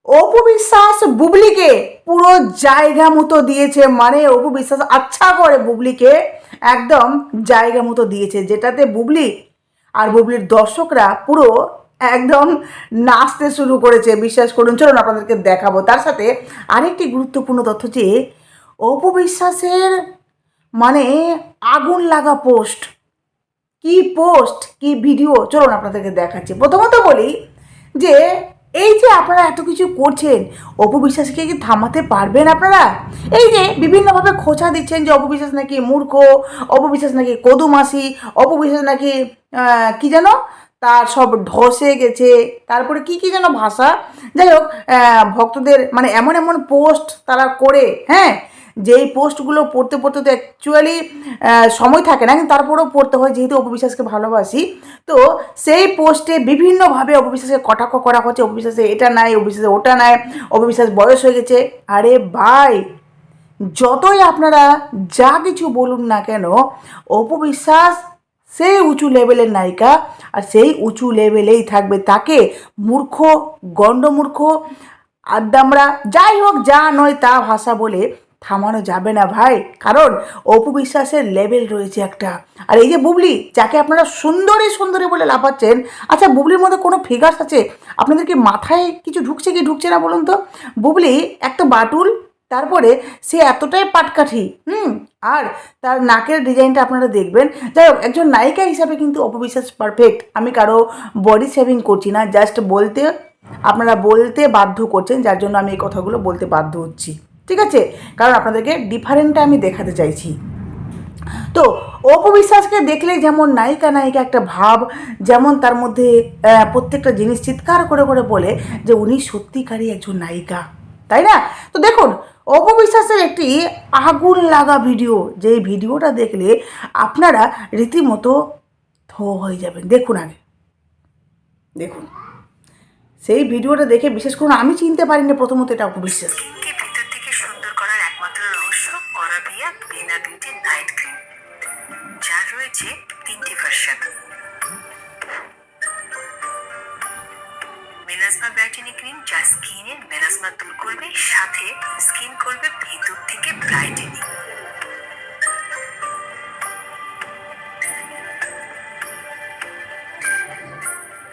অপু বিশ্বাস বুবলিকে পুরো জায়গা মতো দিয়েছে, মানে অপু বিশ্বাস আচ্ছা করে বুবলিকে একদম জায়গা মতো দিয়েছে, যেটাতে বুবলি আর বুবলির দর্শকরা পুরো একদম নাচতে শুরু করেছে। বিশ্বাস করুন, চলুন আপনাদেরকে দেখাবো। তার সাথে আরেকটি গুরুত্বপূর্ণ তথ্য যে অপু বিশ্বাসের মানে আগুন লাগা পোস্ট, কি পোস্ট কি ভিডিও, চলুন আপনাদেরকে দেখাচ্ছি। প্রথমত বলি যে এই যে আপনারা এত কিছু করছেন, অপু বিশ্বাসকে কি থামাতে পারবেন আপনারা? এই যে বিভিন্নভাবে খোঁচা দিচ্ছেন যে অপু বিশ্বাস নাকি মূর্খ, অপু বিশ্বাস নাকি কদুমাসি, অপু বিশ্বাস নাকি কি যেন তার সব ধসে গেছে, তারপরে কি কি যেন ভাষা, যাই হোক, ভক্তদের মানে এমন এমন পোস্ট তারা করে, হ্যাঁ, যেই পোস্টগুলো পড়তে পড়তে তো অ্যাকচুয়ালি সময় থাকে না, কিন্তু তারপরেও পড়তে হয় যেহেতু অপবিশ্বাসকে ভালোবাসি। তো সেই পোস্টে বিভিন্নভাবে অপবিশ্বাসকে কটাক্ষ করা হচ্ছে, অপবিশ্বাসে এটা নাই, অপবিশ্বাসে ওটা নাই, অপবিশ্বাস বয়স হয়ে গেছে। আরে ভাই, যতই আপনারা যা কিছু বলুন না কেন, অপবিশ্বাস সেই উঁচু লেভেলের নায়িকা, আর সেই উঁচু লেভেলেই থাকবে। তাকে মূর্খ, গণ্ডমূর্খ, আদ্দামরা, যাই হোক, যা নয় তা ভাষা বলে থামানো যাবে না ভাই, কারণ অপু বিশ্বাসের লেভেল রয়েছে একটা। আর এই যে বুবলি, যাকে আপনারা সুন্দরী সুন্দরী বলে লাফাচ্ছেন, আচ্ছা বুবলির মধ্যে কোনো ফিগার্স আছে? আপনাদের কি মাথায় কিছু ঢুকছে কি ঢুকছে না বলুন তো? বুবলি একটা বাটুল, তারপরে সে এতটাই পাটকাঠি, আর তার নাকের ডিজাইনটা আপনারা দেখবেন। যাই হোক, একজন নায়িকা হিসাবে কিন্তু অপবিশ্বাস পারফেক্ট। আমি কারো বডি শেভিং করছি না, জাস্ট বলতে, আপনারা বলতে বাধ্য করছেন, যার জন্য আমি এই কথাগুলো বলতে বাধ্য হচ্ছি, ঠিক আছে? কারণ আপনাদেরকে ডিফারেন্টটা আমি দেখাতে চাইছি। তো অপু বিশ্বাসকে দেখলে যেমন নায়িকা নায়িকা একটা ভাব, যেমন তার মধ্যে প্রত্যেকটা জিনিস চিৎকার করে করে বলে যে উনি সত্যিকারই একজন নায়িকা, তাই না? তো দেখুন, অপু বিশ্বাসের একটি আগুন লাগা ভিডিও, যেই ভিডিওটা দেখলে আপনারা রীতিমতো থো হয়ে যাবেন। দেখুন, আগে দেখুন সেই ভিডিওটা দেখে বিশেষ করে আমি চিনতে পারিনি প্রথমত এটা অপু বিশ্বাস। ভিতর থেকে সুন্দর করার একমাত্র রহস্য অরাবিয়া বিনা বিউটি নাইট ক্রিম, যার রয়েছে 3টি ভার্সন। মেলাজমা ব্রাইটেনিং ক্রিম, যা স্কিনের মেলাজমা দূর করবে, সাথে স্কিন করবে ভিতর থেকে brightening.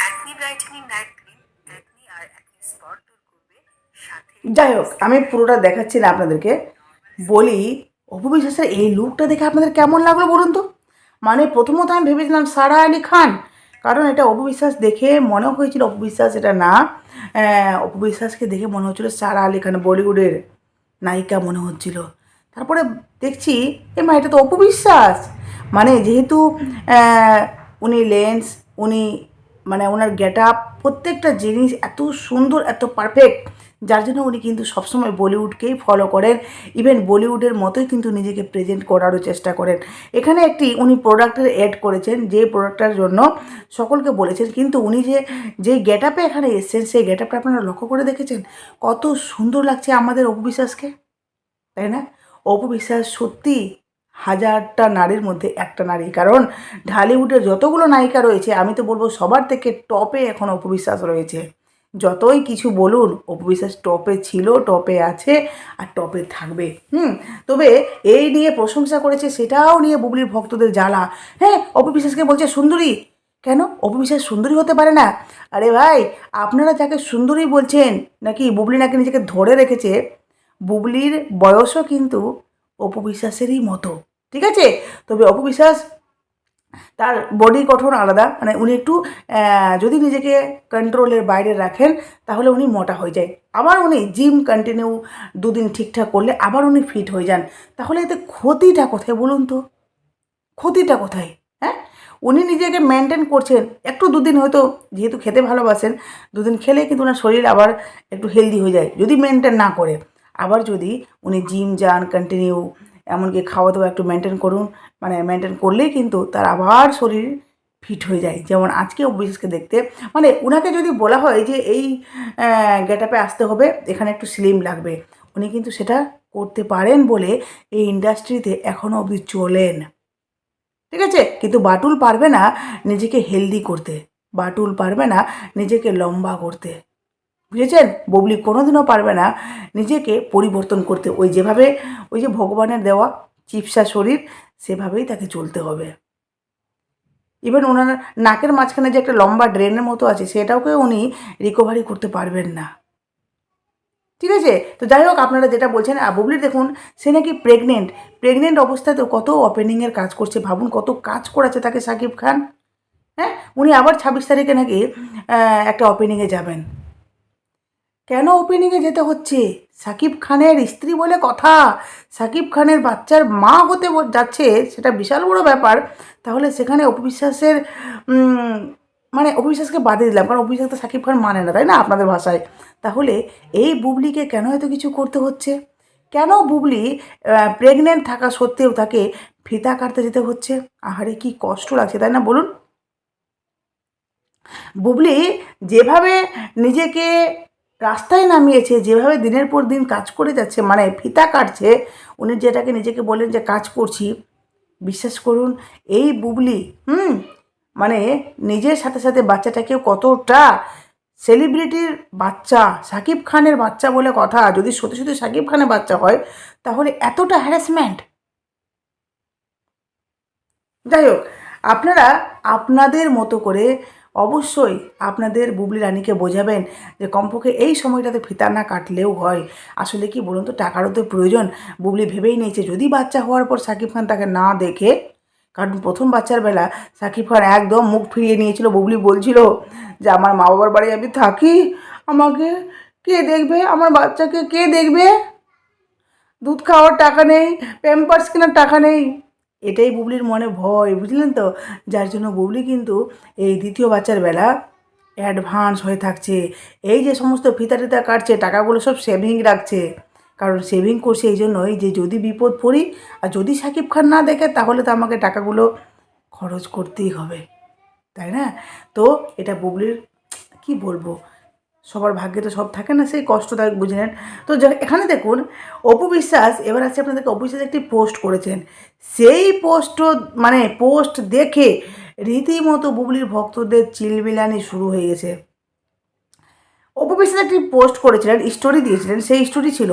Acne brightening night cream, acne আর অ্যাকনি স্পট দূর করবে, সাথে। যাই হোক, আমি পুরোটা দেখাচ্ছি না আপনাদেরকে। বলি, অপু বিশ্বাসের এই লুকটা দেখে আপনাদের কেমন লাগলো বলুন তো? মানে প্রথমত আমি ভেবেছিলাম সারা আলি খান, কারণ এটা অপু বিশ্বাস দেখে মনে হয়েছিল অপু বিশ্বাস এটা না, অপু বিশ্বাসকে দেখে মনে হচ্ছিল সারা আলি খান, বলিউডের নায়িকা মনে হচ্ছিল। তারপরে দেখছি মা এটা তো অপু বিশ্বাস। মানে যেহেতু উনি লেন্স, উনি মানে ওনার গেট আপ, প্রত্যেকটা জিনিস এত সুন্দর, এত পারফেক্ট, যার জন্য উনি কিন্তু সবসময় বলিউডকেই ফলো করেন। ইভেন বলিউডের মতোই কিন্তু নিজেকে প্রেজেন্ট করারও চেষ্টা করেন। এখানে একটি উনি প্রোডাক্টের অ্যাড করেছেন, যে প্রোডাক্টটার জন্য সকলকে বলেছেন, কিন্তু উনি যেই গেট আপে এখানে এসছেন, সেই গেট আপটা আপনারা লক্ষ্য করে দেখেছেন কত সুন্দর লাগছে আমাদের অপু বিশ্বাসকে, তাই না? অপু বিশ্বাস সত্যি হাজারটা নারীর মধ্যে একটা নারী, কারণ ঢালিউডের যতগুলো নায়িকা রয়েছে আমি তো বলবো সবার থেকে টপে এখন অপু বিশ্বাস রয়েছে। যতই কিছু বলুন, অপু বিশ্বাস টপে ছিল, টপে আছে, আর টপে থাকবে। তবে এই নিয়ে প্রশংসা করেছে, সেটাও নিয়ে বুবলির ভক্তদের জ্বালা। হ্যাঁ, অপু বিশ্বাসকে বলছে সুন্দরী, কেন অপু বিশ্বাস সুন্দরী হতে পারে না? আরে ভাই, আপনারা যাকে সুন্দরী বলছেন, নাকি বুবলি নাকি নিজেকে ধরে রেখেছে, বুবলির বয়সও কিন্তু অপু বিশ্বাসেরই মতো, ঠিক আছে? তবে অপু বিশ্বাস তার বডি গঠন আলাদা, মানে উনি একটু যদি নিজেকে কন্ট্রোলের বাইরে রাখেন তাহলে উনি মোটা হয়ে যায়, আবার উনি জিম কন্টিনিউ দুদিন ঠিকঠাক করলে আবার উনি ফিট হয়ে যান। তাহলে এতে ক্ষতিটা কোথায় বলুন তো? ক্ষতিটা কোথায়? হ্যাঁ, উনি নিজেকে মেনটেন করছেন, একটু দুদিন হয়তো যেহেতু খেতে ভালোবাসেন, দুদিন খেলে কিন্তু ওনার শরীর আবার একটু হেলদি হয়ে যায় যদি মেনটেন না করে। আবার যদি উনি জিম যান কন্টিনিউ, এমনকি খাওয়া দাওয়া একটু মেনটেন করুন, মানে মেনটেন করলেই কিন্তু তার আবার শরীর ফিট হয়ে যায়। যেমন আজকে অভিষেককে দেখতে, মানে ওনাকে যদি বলা হয় যে এই গেট আপে আসতে হবে, এখানে একটু স্লিম লাগবে, উনি কিন্তু সেটা করতে পারেন বলে এই ইন্ডাস্ট্রিতে এখনও অবধি চলেন, ঠিক আছে? কিন্তু বাটুল পারবে না নিজেকে হেলদি করতে, বাটুল পারবে না নিজেকে লম্বা করতে, বুঝেছেন? বুবলি কোনোদিনও পারবে না নিজেকে পরিবর্তন করতে। ওই যে ভগবানের দেওয়া চিপসা শরীর, সেভাবেই তাকে চলতে হবে। ইভেন ওনার নাকের মাঝখানে যে একটা লম্বা ড্রেনের মতো আছে, সেটাকেও উনি রিকভারি করতে পারবেন না। ঠিক আছে? তো যাই হোক, আপনারা যেটা বলছেন, বুবলির দেখুন, সে নাকি প্রেগনেন্ট অবস্থাতেও কত ওপেনিংয়ের কাজ করছে। ভাবুন কত কাজ করাচ্ছে তাকে শাকিব খান। হ্যাঁ, উনি আবার 26 তারিখে নাকি একটা ওপেনিংয়ে যাবেন। কেন ওপেনিংয়ে যেতে হচ্ছে? শাকিব খানের স্ত্রী বলে কথা, শাকিব খানের বাচ্চার মা হতে যাচ্ছে, সেটা বিশাল বড় ব্যাপার। তাহলে সেখানে অপু বিশ্বাসের মানে অপু বিশ্বাসকে বাদে দিলাম, কারণ অপু বিশ্বাস তো শাকিব খান মানে না, তাই না আপনাদের ভাষায়? তাহলে এই বুবলিকে কেন এত কিছু করতে হচ্ছে? কেন বুবলি প্রেগনেন্ট থাকা সত্ত্বেও তাকে ফিতা কাটতে যেতে হচ্ছে? আহারে কি কষ্ট লাগছে, তাই না বলুন? বুবলি যেভাবে নিজেকে রাস্তায় নামিয়েছে, যেভাবে দিনের পর দিন কাজ করে যাচ্ছে, মানে ফিতা কাটছে, উনি যেটাকে নিজেকে বলেন যে কাজ করছি, বিশ্বাস করুন এই বুবলি মানে নিজের সাথে সাথে বাচ্চাটাকেও কতটা, সেলিব্রিটির বাচ্চা, শাকিব খানের বাচ্চা বলে কথা, যদি সত্যি সত্যি শাকিব খানের বাচ্চা হয় তাহলে এতটা হ্যারাসমেন্ট। যাই হোক, আপনারা আপনাদের মতো করে অবশ্যই আপনাদের বুবলি রানীকে বোঝাবেন যে কমপক্ষে এই সময়টাতে ফিতা না কাটলেও হয়। আসলে কি বলুন তো, টাকারও তো প্রয়োজন। বুবলি ভেবেই নিয়েছে যদি বাচ্চা হওয়ার পর শাকিব খান তাকে না দেখে, কারণ প্রথম বাচ্চার বেলা শাকিব খান একদম মুখ ফিরিয়ে নিয়েছিল। বুবলি বলছিল যে আমার মা বাবার বাড়ি আমি থাকি, আমাকে কে দেখবে, আমার বাচ্চাকে কে দেখবে, দুধ খাওয়ার টাকা নেই, প্যাম্পার্স কেনার টাকা নেই। এটাই বুবলির মনে ভয়, বুঝলেন তো? যার জন্য বুবলি কিন্তু এই দ্বিতীয় বাচ্চার বেলা অ্যাডভান্স হয়ে থাকছে। এই যে সমস্ত ফিতা টিতা কাটছে, টাকাগুলো সব সেভিং রাখছে। কারণ সেভিং করছে এই জন্যই যে যদি বিপদ পড়ি আর যদি শাকিব খান না দেখে, তাহলে তো আমাকে টাকাগুলো খরচ করতেই হবে, তাই না? তো এটা বুবলির, কি বলবো, সবার ভাগ্যে তো সব থাকে না, সেই কষ্টদায়ক, বুঝলেন? তো এখানে দেখুন, অপু বিশ্বাস, এবার আছে আপনাদেরকে, অপু বিশ্বাস একটি পোস্ট করেছেন। সেই পোস্ট দেখে রীতিমতো বুবলির ভক্তদের চিলমিলানি শুরু হয়ে গেছে। অপু বিশ্বাস একটি পোস্ট করেছিলেন, স্টোরি দিয়েছিলেন, সেই স্টোরি ছিল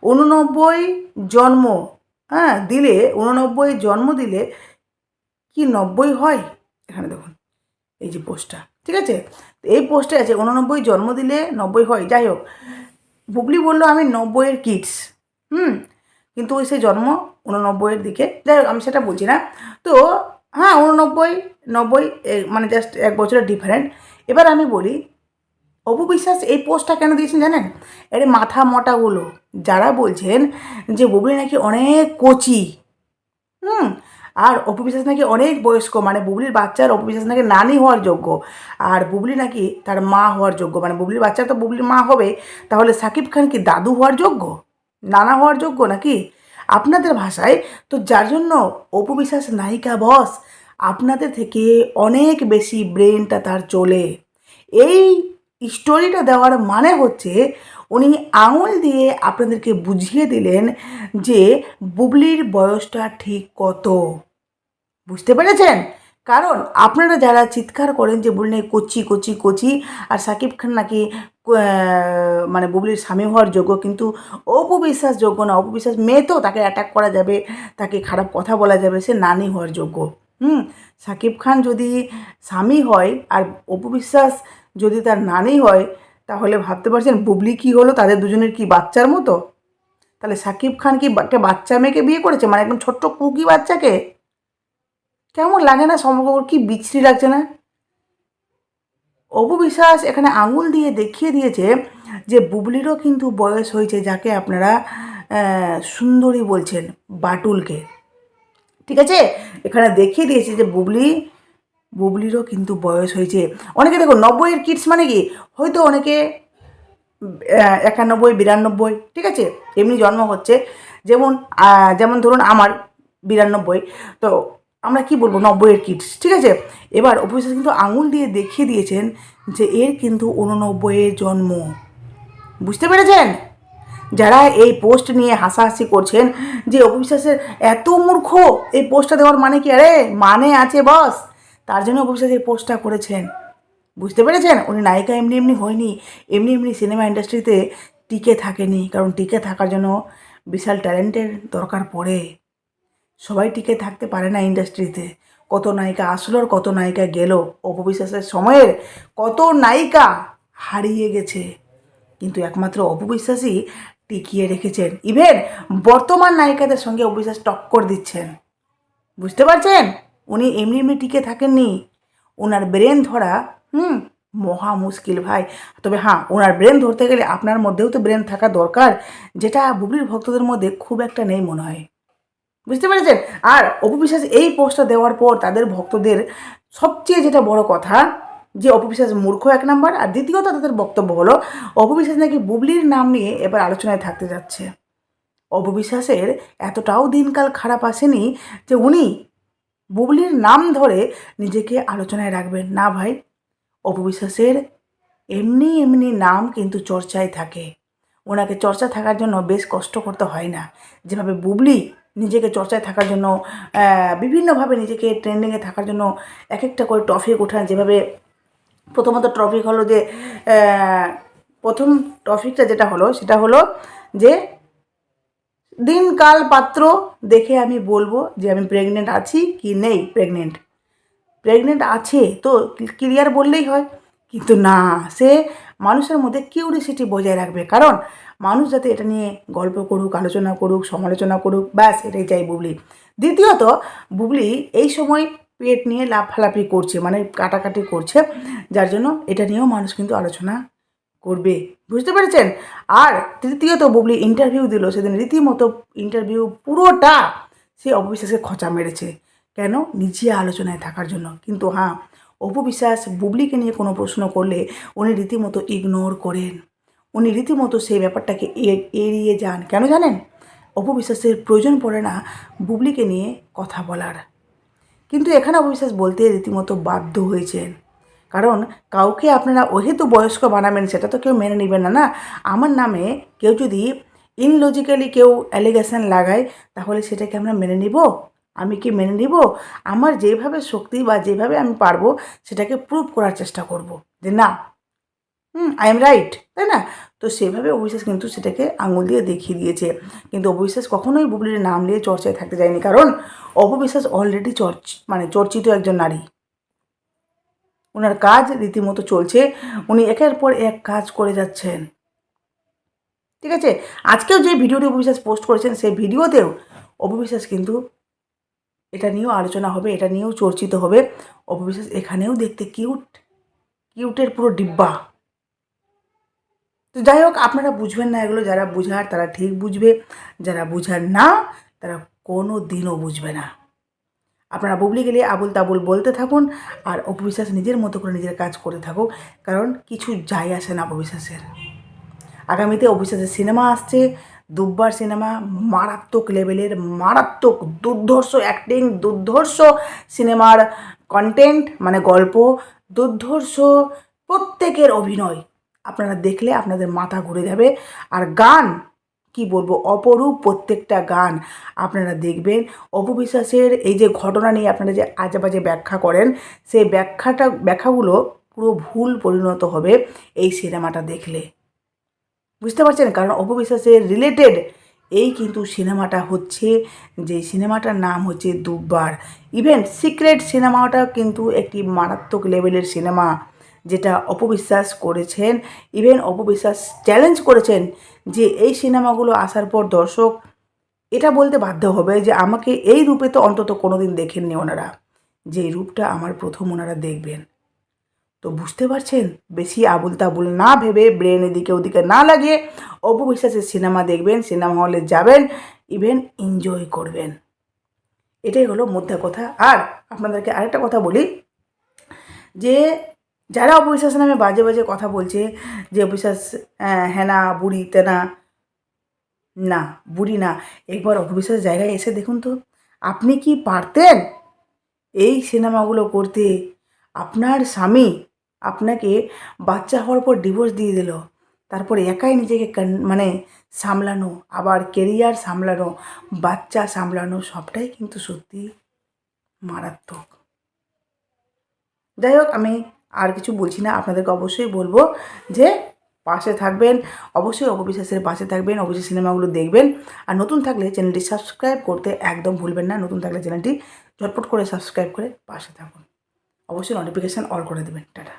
89 জন্ম, দিলে 89 জন্ম দিলে কি 90 হয়? এখানে দেখুন এই যে পোস্টটা, ঠিক আছে? তো এই পোস্টে আছে 89 জন্ম দিলে 90 হয়। যাই হোক, বুবলি বললো আমি 90-এর কিডস, কিন্তু ওই সে জন্ম 89-এর দিকে। যাই হোক, আমি সেটা বলছি না। তো হ্যাঁ, 89, 90 মানে জাস্ট 1 বছরের ডিফারেন্ট। এবার আমি বলি, অপু বিশ্বাস এই পোস্টটা কেন দিয়েছেন জানেন? এর মাথা মোটাগুলো যারা বলছেন যে বুবলি নাকি অনেক কচি, আর অপু বিশ্বাস নাকি অনেক বয়স্ক, মানে বুবলির বাচ্চার অপু বিশ্বাস নাকি নানি হওয়ার যোগ্য, আর বুবলি নাকি তার মা হওয়ার যোগ্য, মানে বুবলির বাচ্চা তো বুবলির মা হবে, তাহলে শাকিব খান কি দাদু হওয়ার যোগ্য, নানা হওয়ার যোগ্য নাকি আপনাদের ভাষায়? তো যার জন্য অপু বিশ্বাস নায়িকা বস, আপনাদের থেকে অনেক বেশি ব্রেনটা তার চলে। এই স্টোরিটা দেওয়ার মানে হচ্ছে উনি আঙুল দিয়ে আপনাদেরকে বুঝিয়ে দিলেন যে বুবলির বয়সটা ঠিক কত, বুঝতে পেরেছেন? কারণ আপনারা যারা চিৎকার করেন যে বুবলি নাকি কচি কচি কচি, আর শাকিব খান নাকি মানে বুবলির স্বামী হওয়ার যোগ্য, কিন্তু অপু বিশ্বাস যোগ্য না। অপু বিশ্বাস মেয়ে তো, তাকে অ্যাটাক করা যাবে, তাকে খারাপ কথা বলা যাবে, সে নানি হওয়ার যোগ্য। শাকিব খান যদি স্বামী হয় আর অপু বিশ্বাস যদি তার নানি হয়, তাহলে ভাবতে পারছেন বুবলি কি হলো, তাদের দুজনের কি বাচ্চার মতো? তাহলে শাকিব খান কি একটা বাচ্চা মেয়েকে বিয়ে করেছে, মানে একদম ছোট্ট কুকি বাচ্চাকে? কেমন লাগে না, সম্পর্ক কি বিশ্রী লাগছে না? অপু বিশ্বাস এখানে আঙুল দিয়ে দেখিয়ে দিয়েছে যে বুবলিরও কিন্তু বয়স হয়েছে, যাকে আপনারা সুন্দরী বলছেন, বাটুলকে, ঠিক আছে? এখানে দেখিয়ে দিয়েছে যে বুবলিরও কিন্তু বয়স হয়েছে। অনেকে দেখো 90-এর কিডস মানে কি, হয়তো অনেকে 91, 92, ঠিক আছে, এমনি জন্ম হচ্ছে। যেমন যেমন ধরুন আমার 92, তো আমরা কি বলবো 90-এর কিডস, ঠিক আছে? এবার অপু বিশ্বাস কিন্তু আঙুল দিয়ে দেখিয়ে দিয়েছেন যে এর কিন্তু 89-এর জন্ম, বুঝতে পেরেছেন? যারা এই পোস্ট নিয়ে হাসাহাসি করছেন যে অপু বিশ্বাসের এত মূর্খ, এই পোস্টটা দেওয়ার মানে কি? আরে মানে আছে বস, তার জন্য অপু বিশ্বাস এই পোস্টটা করেছেন। বুঝতে পেরেছেন? উনি নায়িকা এমনি এমনি হয়নি, এমনি এমনি সিনেমা ইন্ডাস্ট্রিতে টিকে থাকেনি। কারণ টিকে থাকার জন্য বিশাল ট্যালেন্টের দরকার পড়ে। সবাই টিকে থাকতে পারে না ইন্ডাস্ট্রিতে। কত নায়িকা আসলো আর কত নায়িকা গেল। অপবিশ্বাসের সময়ের কত নায়িকা হারিয়ে গেছে, কিন্তু একমাত্র অপবিশ্বাসই টিকিয়ে রেখেছেন। ইভেন বর্তমান নায়িকাদের সঙ্গে অপবিশ্বাস টক্কর দিচ্ছেন। বুঝতে পারছেন? উনি এমনি এমনি টিকে থাকেননি। ওনার ব্রেন ধরা মহা মুশকিল ভাই। তবে হ্যাঁ, ওনার ব্রেন ধরতে গেলে আপনার মধ্যেও তো ব্রেন থাকা দরকার, যেটা বুবলির ভক্তদের মধ্যে খুব একটা নেই মনে হয়। বুঝতে পেরেছেন? আর অপু বিশ্বাস এই পোস্টটা দেওয়ার পর তাদের ভক্তদের সবচেয়ে যেটা বড় কথা, যে অপু বিশ্বাস মূর্খ এক নাম্বার, আর দ্বিতীয়ত তাদের বক্তব্য হলো অপু বিশ্বাস নাকি বুবলির নাম নিয়ে এবার আলোচনায় থাকতে যাচ্ছে। অপু বিশ্বাসের এতটাও দিনকাল খারাপ আসেনি যে উনি বুবলির নাম ধরে নিজেকে আলোচনায় রাখবেন। না ভাই, অপু বিশ্বাসের এমনি এমনি নাম কিন্তু চর্চায় থাকে। ওনাকে চর্চা থাকার জন্য বেশ কষ্ট করতে হয় না। যেভাবে বুবলি নিজেকে চর্চায় থাকার জন্য বিভিন্নভাবে নিজেকে ট্রেন্ডিংয়ে থাকার জন্য এক একটা করে টপিক ওঠান। যেভাবে প্রথমত টপিক হলো যে প্রথম টপিকটা যেটা হলো সেটা হলো যে দিনকাল পাত্র দেখে আমি বলবো যে আমি প্রেগনেন্ট আছি কি নেই। প্রেগনেন্ট আছে তো ক্লিয়ার বললেই হয়, কিন্তু না, সে মানুষের মধ্যে কিউরিসিটি বজায় রাখবে। কারণ মানুষ যাতে এটা নিয়ে গল্প করুক, আলোচনা করুক, সমালোচনা করুক, ব্যাস এটাই চাই বুবলি। দ্বিতীয়ত, বুবলি এই সময় পেট নিয়ে লাফালাফি করছে, মানে কাটাকাটি করছে, যার জন্য এটা নিয়েও মানুষ কিন্তু আলোচনা করবে। বুঝতে পেরেছেন? আর তৃতীয়ত, বুবলি ইন্টারভিউ দিল সেদিন, রীতিমতো ইন্টারভিউ পুরোটা সে অপবিশ্বাসকে খোঁচা মেরেছে। কেন? নিজে আলোচনায় থাকার জন্য। কিন্তু হ্যাঁ, অপু বিশ্বাস বুবলিকে নিয়ে কোনো প্রশ্ন করলে উনি রীতিমতো ইগনোর করেন। উনি রীতিমতো সেই ব্যাপারটাকে এড়িয়ে যান। কেন জানেন? অপু বিশ্বাসের প্রয়োজন পড়ে না বুবলিকে নিয়ে কথা বলার। কিন্তু এখানে অপু বিশ্বাস বলতে রীতিমতো বাধ্য হয়েছেন। কারণ কাউকে আপনারা ওহেতু বয়স্ক বানাবেন সেটা তো কেউ মেনে নেবেন না। না, আমার নামে কেউ যদি ইনলজিক্যালি কেউ অ্যালিগেশন লাগায়, তাহলে সেটাকে আমরা মেনে নিব? আমি কি মেনে নিব? আমার যেভাবে শক্তি বা যেভাবে আমি পারবো সেটাকে প্রুভ করার চেষ্টা করব যে না, আই এম রাইট, তাই না? তো সেভাবে অবিশ্বাস কিন্তু সেটাকে আঙুল দিয়ে দেখিয়ে দিয়েছে। কিন্তু অবিশ্বাস কখনোই বুবলির নাম নিয়ে চর্চায় থাকতে যায়নি, কারণ অপবিশ্বাস অলরেডি চর্চিত একজন নারী। ওনার কাজ রীতিমতো চলছে, উনি একের পর এক কাজ করে যাচ্ছেন। ঠিক আছে? আজকেও যে ভিডিওটি অপবিশ্বাস পোস্ট করেছেন সেই ভিডিওতেও অপবিশ্বাস কিন্তু এটা নিয়েও আলোচনা হবে, এটা নিয়েও চর্চিত হবে। অপবিশ্বাস এখানেও দেখতে কিউটের পুরো ডিব্বা। তো যাই হোক, আপনারা বুঝবেন না এগুলো, যারা বুঝার তারা ঠিক বুঝবে, যারা বুঝার না তারা কোনো দিনও বুঝবে না। আপনারা বুবলি গেলে আবুল তাবুল বলতে থাকুন, আর অপবিশ্বাস নিজের মতো করে নিজের কাজ করে থাকুক, কারণ কিছু যায় আসে না অপবিশ্বাসের। আগামীতে অপবিশ্বাসের সিনেমা আসছে, দুব্বার সিনেমা, মারাত্মক লেভেলের, মারাত্মক দুর্ধর্ষ অ্যাক্টিং, দুর্ধর্ষ সিনেমার কন্টেন্ট, মানে গল্প, দুর্ধর্ষ প্রত্যেকের অভিনয়। আপনারা দেখলে আপনাদের মাথা ঘুরে যাবে। আর গান কি বলবো, অপরূপ প্রত্যেকটা গান আপনারা দেখবেন। অপু বিশ্বাসের এই যে ঘটনা নিয়ে আপনারা যে আজেবাজে ব্যাখ্যা করেন, সেই ব্যাখ্যাগুলো পুরো ভুল পরিণত হবে এই সিনেমাটা দেখলে। বুঝতে পারছেন? কারণ অপু বিশ্বাসের রিলেটেড এই কিন্তু সিনেমাটা হচ্ছে, যে সিনেমাটার নাম হচ্ছে দুব্বার। ইভেন সিক্রেট সিনেমাটা কিন্তু একটি মারাত্মক লেভেলের সিনেমা, যেটা অপু বিশ্বাস করেছেন। ইভেন অপু বিশ্বাস চ্যালেঞ্জ করেছেন যে এই সিনেমাগুলো আসার পর দর্শক এটা বলতে বাধ্য হবে যে আমাকে এই রূপে তো অন্তত কোনো দিন দেখেননি ওনারা, যে রূপটা আমার প্রথম ওনারা দেখবেন। তো বুঝতে পারছেন? বেশি আবুল তাবুল না ভেবে, ব্রেন এদিকে ওদিকে না লাগিয়ে অপু বিশ্বাসের সিনেমা দেখবেন, সিনেমা হলে যাবেন, ইভেন এনজয় করবেন। এটাই হলো মোদ্দা কথা। আর আপনাদেরকে আরেকটা কথা বলি, যে যারা অপু বিশ্বাসের নামে বাজে বাজে কথা বলছে, যে অপু বিশ্বাস হ্যানা বুড়ি তেনা, না, বুড়ি না, একবার অপু বিশ্বাসের জায়গায় এসে দেখুন তো, আপনি কি পারতেন এই সিনেমাগুলো করতে? আপনার স্বামী আপনাকে বাচ্চা হওয়ার পর ডিভোর্স দিয়ে দিল, তারপর একাই নিজেকে মানে সামলানো, আবার কেরিয়ার সামলানো, বাচ্চা সামলানো, সবটাই কিন্তু সত্যি মারাত্মক। যাই হোক, আমি আর কিছু বলছি না, আপনাদেরকে অবশ্যই বলবো যে পাশে থাকবেন, অবশ্যই অপু বিশ্বাসের পাশে থাকবেন, অবশ্যই সিনেমাগুলো দেখবেন। আর নতুন থাকলে চ্যানেলটি সাবস্ক্রাইব করতে একদম ভুলবেন না। নতুন থাকলে চ্যানেলটি ঝটপট করে সাবস্ক্রাইব করে পাশে থাকুন, অবশ্যই নোটিফিকেশান অল করে দেবেন। টাটা।